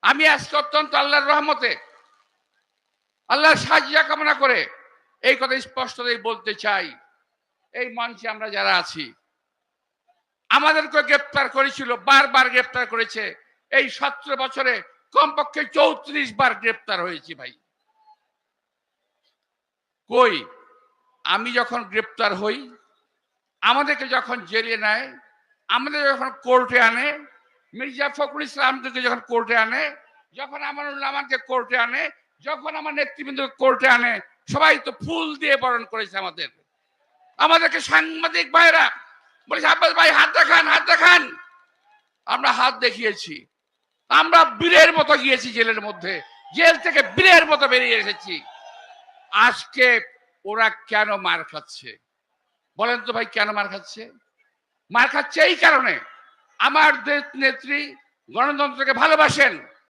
আমি আজকে অত্যন্ত আল্লাহর রহমতে আল্লাহর সাহায্য কামনা করে এই কথা স্পষ্টতই বলতে চাই, এই মঞ্চে আমরা যারা আছি আমাদেরকে গ্রেপ্তার করেছিল, বারবার গ্রেপ্তার করেছে। এই 17 বছরে কমপক্ষে 34 বার গ্রেপ্তার হয়েছি ভাই। কই আমি যখন গ্রেপ্তার হই, আমাদেরকে যখন জেলে নেয়, আমাদের যখন কোর্টে আনে, মির্জা ফখরুল ইসলামকে যখন কোর্টে আনে, যখন আমানুল আমানকে কোর্টে আনে, যখন আমার নেতৃবৃন্দকে কোর্টে আনে, সবাই তো ফুল দিয়ে বরণ করেছে আমাদের। আমাদেরকে সাংবাদিক ভাইরা বলেছে, আব্বাস ভাই হাত দেখান, হাত দেখান। আমরা হাত দেখিয়েছি। আমরা বীরের মতো গিয়েছি জেলের মধ্যে, জেল থেকে বীরের মতো বেরিয়ে এসেছি। আজকে ওরা কেন মার খাচ্ছে বলেন তো ভাই? কেন মার খাচ্ছে? মার খাচ্ছে এই কারণে, আমার নেত্রী গণতন্ত্রকে ভালোবাসেন,